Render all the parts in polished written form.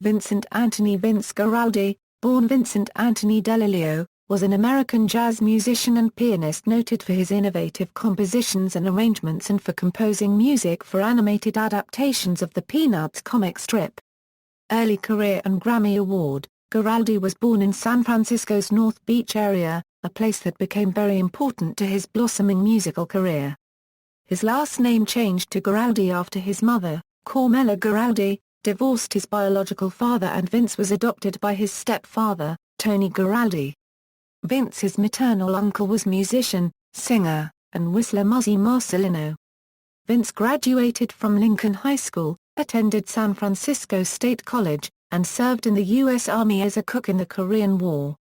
Vincent Anthony Vince Guaraldi, born Vincent Anthony Dellaglio, was an American jazz musician and pianist noted for his innovative compositions and arrangements and for composing music for animated adaptations of the Peanuts comic strip. Early career and Grammy Award. Guaraldi was born in San Francisco's North Beach area, a place that became very important to his blossoming musical career. His last name changed to Guaraldi after his mother, Carmela Guaraldi, divorced his biological father, and Vince was adopted by his stepfather, Tony Guaraldi. Vince's maternal uncle was musician, singer, and whistler Muzzy Marcelino. Vince graduated from Lincoln High School, attended San Francisco State College, and served in the U.S. Army as a cook in the Korean War.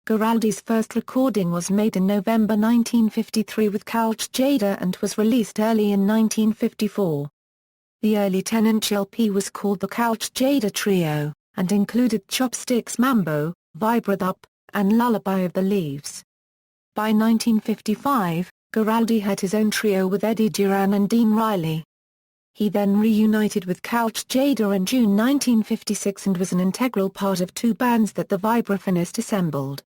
Guaraldi's first recording was made in November 1953 with Couch Jada and was released early in 1954. The early 10-inch LP was called the Couch Jada Trio, and included Chopsticks Mambo, Vibrate Up, and Lullaby of the Leaves. By 1955, Guaraldi had his own trio with Eddie Duran and Dean Riley. He then reunited with Couch Jada in June 1956 and was an integral part of two bands that the vibraphonist assembled.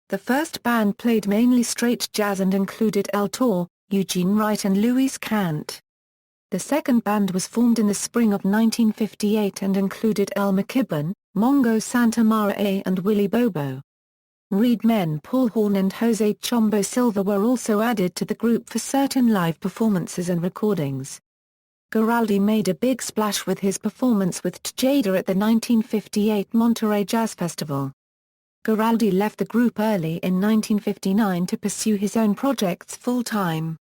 The first band played mainly straight jazz and included El Tor, Eugene Wright and Louise Kant. The second band was formed in the spring of 1958 and included El McKibben, Mongo Santamaria and Willie Bobo. Reed men Paul Horn and Jose Chombo Silva were also added to the group for certain live performances and recordings. Guaraldi made a big splash with his performance with Jada at the 1958 Monterey Jazz Festival. Guaraldi left the group early in 1959 to pursue his own projects full-time.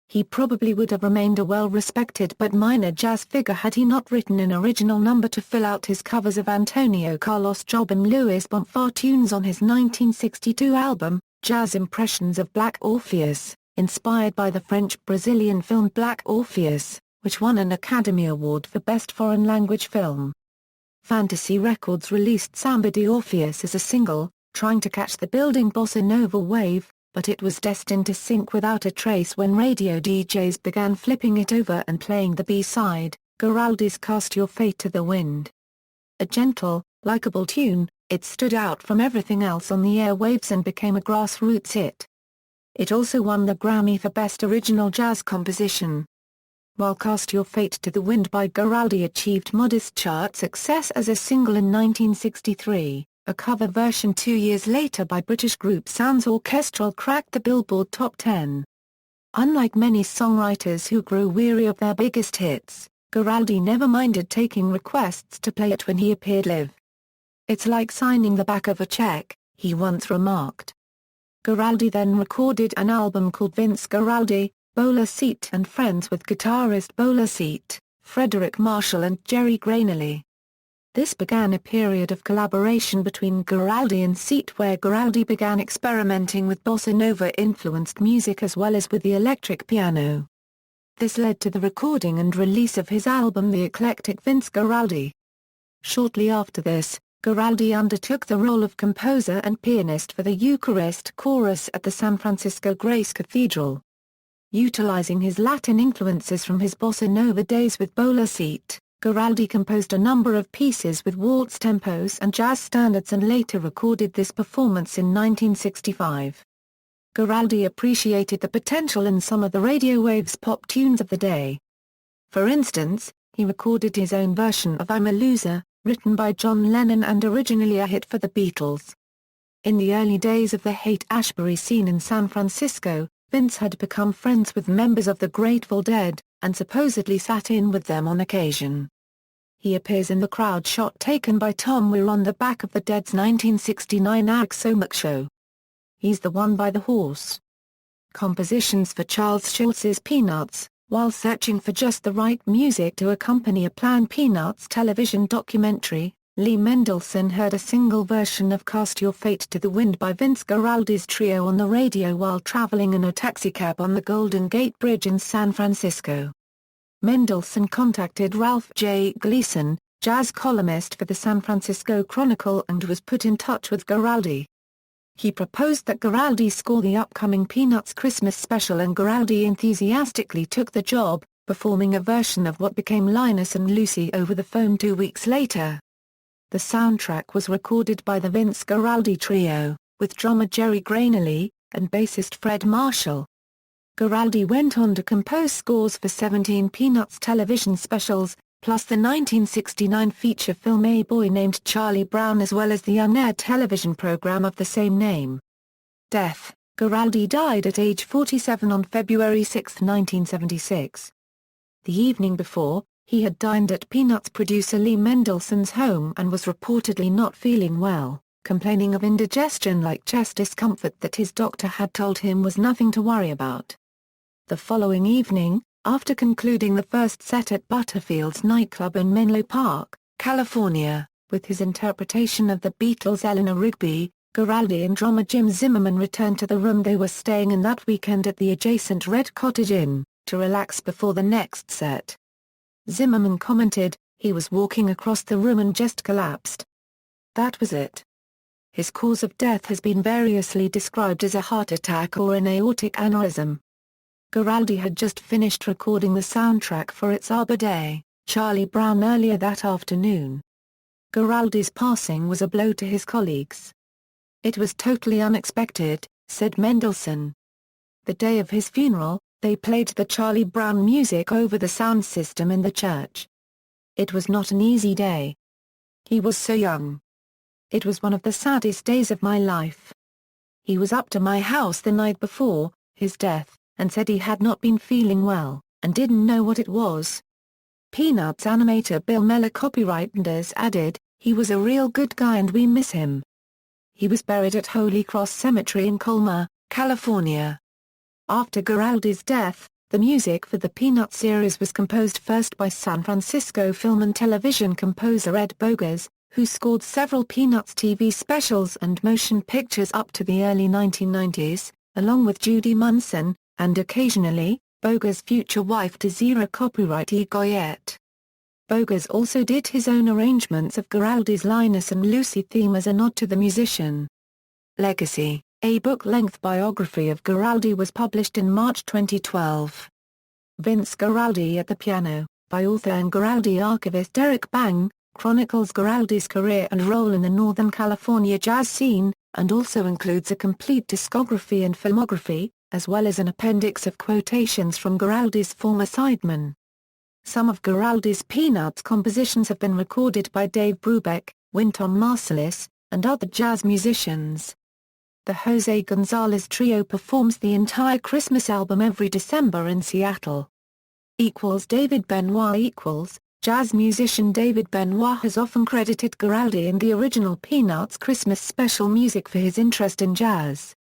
He probably would have remained a well-respected but minor jazz figure had he not written an original number to fill out his covers of Antonio Carlos Jobim Luis Bonfá tunes on his 1962 album, Jazz Impressions of Black Orpheus, inspired by the French-Brazilian film Black Orpheus, which won an Academy Award for Best Foreign Language Film. Fantasy Records released Samba de Orpheus as a single, trying to catch the building bossa nova wave, but it was destined to sink without a trace when radio DJs began flipping it over and playing the B-side, Guaraldi's Cast Your Fate to the Wind. A gentle, likable tune, it stood out from everything else on the airwaves and became a grassroots hit. It also won the Grammy for Best Original Jazz Composition. While Cast Your Fate to the Wind by Guaraldi achieved modest chart success as a single in 1963, a cover version 2 years later by British group Sounds Orchestral cracked the Billboard Top 10. Unlike many songwriters who grew weary of their biggest hits, Guaraldi never minded taking requests to play it when he appeared live. "It's like signing the back of a check," he once remarked. Guaraldi then recorded an album called Vince Guaraldi, Bowler Seat and Friends with guitarist Bowler Seat, Frederick Marshall and Jerry Granelli. This began a period of collaboration between Guaraldi and Seat where Guaraldi began experimenting with bossa nova-influenced music as well as with the electric piano. This led to the recording and release of his album The Eclectic Vince Guaraldi. Shortly after this, Guaraldi undertook the role of composer and pianist for the Eucharist chorus at the San Francisco Grace Cathedral. Utilizing his Latin influences from his bossa nova days with Bowler Seat, Guaraldi composed a number of pieces with waltz tempos and jazz standards and later recorded this performance in 1965. Guaraldi appreciated the potential in some of the radio waves pop tunes of the day. For instance, he recorded his own version of I'm a Loser, written by John Lennon and originally a hit for the Beatles. In the early days of the Haight-Ashbury scene in San Francisco, Vince had become friends with members of the Grateful Dead, and supposedly sat in with them on occasion. He appears in the crowd shot taken by Tom Weir on the back of the Dead's 1969 Axomac show. He's the One by the Horse. Compositions for Charles Schulz's Peanuts. While searching for just the right music to accompany a planned Peanuts television documentary, Lee Mendelson heard a single version of Cast Your Fate to the Wind by Vince Guaraldi's trio on the radio while traveling in a taxicab on the Golden Gate Bridge in San Francisco. Mendelson contacted Ralph J. Gleason, jazz columnist for the San Francisco Chronicle, and was put in touch with Guaraldi. He proposed that Guaraldi score the upcoming Peanuts Christmas special, and Guaraldi enthusiastically took the job, performing a version of what became Linus and Lucy over the phone 2 weeks later. The soundtrack was recorded by the Vince Guaraldi Trio, with drummer Jerry Granelli, and bassist Fred Marshall. Guaraldi went on to compose scores for 17 Peanuts television specials, plus the 1969 feature film A Boy Named Charlie Brown, as well as the unaired television program of the same name. Death: Guaraldi died at age 47 on February 6, 1976. The evening before, he had dined at Peanuts producer Lee Mendelssohn's home and was reportedly not feeling well, complaining of indigestion-like chest discomfort that his doctor had told him was nothing to worry about. The following evening, after concluding the first set at Butterfield's nightclub in Menlo Park, California, with his interpretation of the Beatles' Eleanor Rigby, Guaraldi and drummer Jim Zimmerman returned to the room they were staying in that weekend at the adjacent Red Cottage Inn, to relax before the next set. Zimmerman commented, "He was walking across the room and just collapsed. That was it." His cause of death has been variously described as a heart attack or an aortic aneurysm. Guaraldi had just finished recording the soundtrack for It's Arbor Day, Charlie Brown earlier that afternoon. Guaraldi's passing was a blow to his colleagues. "It was totally unexpected," said Mendelssohn. The day of his funeral, they played the Charlie Brown music over the sound system in the church. "It was not an easy day. He was so young. It was one of the saddest days of my life. He was up to my house the night before his death, and said he had not been feeling well, and didn't know what it was." Peanuts animator Bill Meller copywriters added, "He was a real good guy and we miss him." He was buried at Holy Cross Cemetery in Colma, California. After Guaraldi's death, the music for the Peanuts series was composed first by San Francisco film and television composer Ed Bogas, who scored several Peanuts TV specials and motion pictures up to the early 1990s, along with Judy Munson, and occasionally, Bogas' future wife Desira copywriter Goyette. Bogas also did his own arrangements of Guaraldi's Linus and Lucy theme as a nod to the musician. Legacy: a book-length biography of Guaraldi was published in March 2012. Vince Guaraldi at the Piano, by author and Guaraldi archivist Derek Bang, chronicles Guaraldi's career and role in the Northern California jazz scene, and also includes a complete discography and filmography, as well as an appendix of quotations from Guaraldi's former sidemen. Some of Guaraldi's Peanuts compositions have been recorded by Dave Brubeck, Wynton Marsalis, and other jazz musicians. The Jose Gonzalez Trio performs the entire Christmas album every December in Seattle. David Benoit Jazz musician David Benoit has often credited Guaraldi and the original Peanuts Christmas special music for his interest in jazz.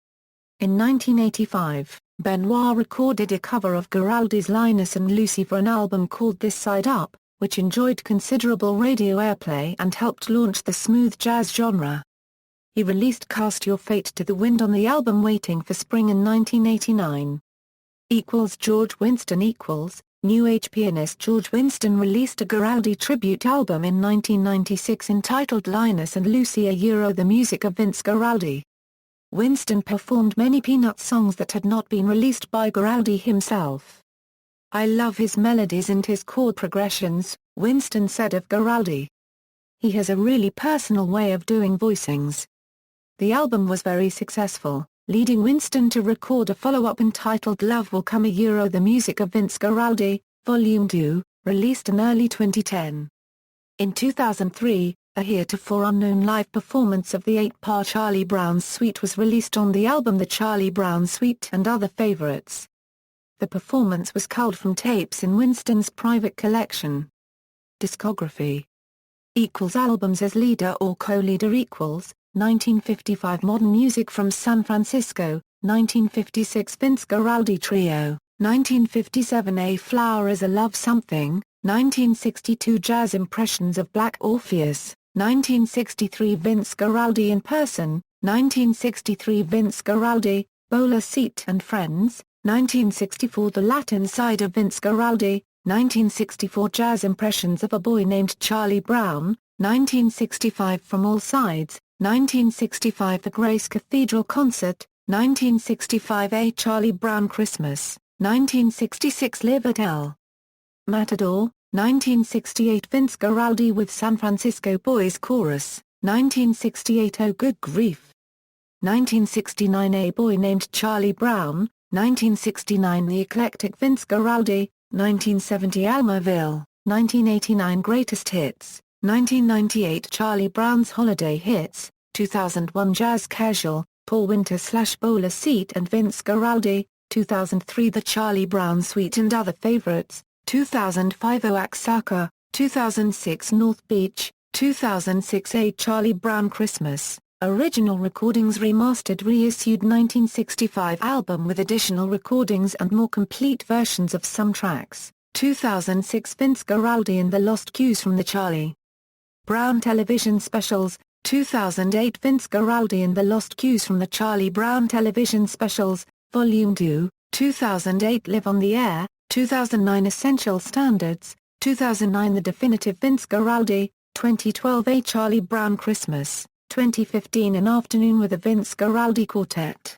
In 1985, Benoit recorded a cover of Guaraldi's Linus and Lucy for an album called This Side Up, which enjoyed considerable radio airplay and helped launch the smooth jazz genre. He released Cast Your Fate to the Wind on the album Waiting for Spring in 1989. George Winston New Age pianist George Winston released a Guaraldi tribute album in 1996 entitled Linus and Lucy the music of Vince Guaraldi. Winston performed many Peanuts songs that had not been released by Guaraldi himself. "I love his melodies and his chord progressions," Winston said of Guaraldi. "He has a really personal way of doing voicings." The album was very successful, leading Winston to record a follow-up entitled Love Will Come the music of Vince Guaraldi, Volume 2, released in early 2010. In 2003, a heretofore unknown live performance of the 8-part Charlie Brown Suite was released on the album The Charlie Brown Suite and Other Favorites. The performance was culled from tapes in Winston's private collection. Discography Albums as leader or co-leader 1955 Modern Music from San Francisco, 1956 Vince Guaraldi Trio, 1957 A Flower is a Love Something, 1962 Jazz Impressions of Black Orpheus, 1963 Vince Guaraldi in Person, 1963 Vince Guaraldi, Bowler Seat and Friends, 1964 The Latin Side of Vince Guaraldi, 1964 Jazz Impressions of a Boy Named Charlie Brown, 1965 From All Sides, 1965 The Grace Cathedral Concert, 1965 A Charlie Brown Christmas, 1966 Live at L. Matador, 1968 Vince Guaraldi with San Francisco Boys Chorus, 1968 Oh Good Grief. 1969 A Boy Named Charlie Brown, 1969 The Eclectic Vince Guaraldi, 1970 Almaville, 1989 Greatest Hits, 1998 Charlie Brown's Holiday Hits, 2001 Jazz Casual, Paul Winter/Bowler Seat and Vince Guaraldi, 2003 The Charlie Brown Suite and Other Favorites, 2005 Oaxaca, 2006 North Beach, 2006 A Charlie Brown Christmas, original recordings remastered reissued 1965 album with additional recordings and more complete versions of some tracks, 2006 Vince Guaraldi and the Lost Cues from the Charlie Brown Television Specials, 2008 Vince Guaraldi and the Lost Cues from the Charlie Brown Television Specials, Volume 2, 2008 Live on the Air, 2009 Essential Standards, 2009 The Definitive Vince Guaraldi, 2012 A Charlie Brown Christmas, 2015 An Afternoon with the Vince Guaraldi Quartet.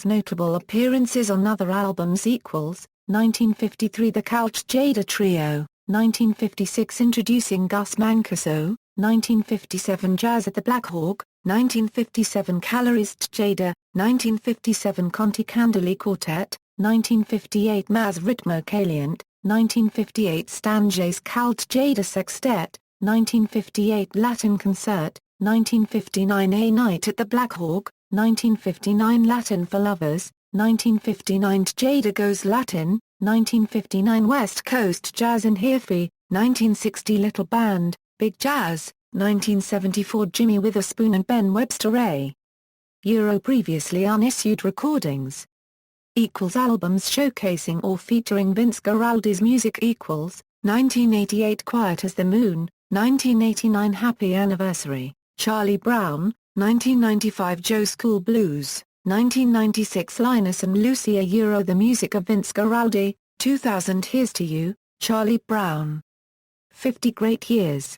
Notable appearances on other albums 1953 The Couch Jada Trio, 1956 Introducing Gus Mancuso, 1957 Jazz at the Black Hawk, 1957 Colorist Jada, 1957 Conti Candeli Quartet, 1958 Maz Ritmo Caliente, 1958 Stanges Calt Jada Sextet, 1958 Latin Concert, 1959 A Night at the Black Hawk, 1959 Latin for Lovers, 1959 Jada Goes Latin, 1959 West Coast Jazz in Hirfi, 1960 Little Band, Big Jazz, 1974 Jimmy Witherspoon and Ben Webster A. Previously unissued recordings. Albums showcasing or featuring Vince Guaraldi's music 1988 Quiet as the Moon, 1989 Happy Anniversary, Charlie Brown, 1995 Joe School Blues, 1996 Linus and Lucia The Music of Vince Guaraldi, 2000 Here's to You, Charlie Brown. 50 Great Years.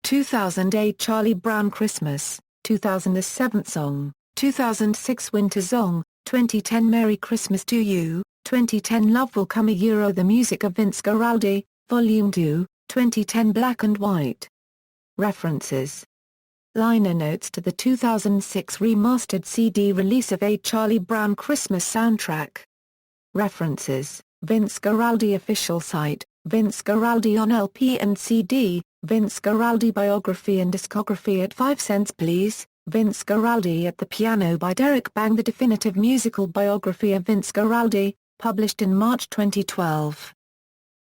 2008 Charlie Brown Christmas, 2000 The Seventh Song, 2006 Winter Song, 2010 Merry Christmas to You, 2010 Love Will Come The Music of Vince Guaraldi, Volume 2, 2010 Black and White. References. Liner notes to the 2006 remastered CD release of A Charlie Brown Christmas soundtrack. References, Vince Guaraldi official site, Vince Guaraldi on LP and CD, Vince Guaraldi biography and discography at 5 cents please, Vince Guaraldi at the Piano by Derek Bang The definitive musical biography of Vince Guaraldi, published in March 2012.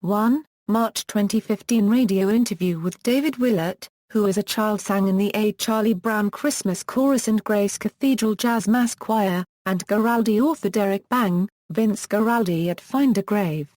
1. March 2015 radio interview with David Willett, who as a child sang in the A. Charlie Brown Christmas Chorus and Grace Cathedral Jazz Mass Choir, and Guaraldi author Derek Bang, Vince Guaraldi at Find a Grave.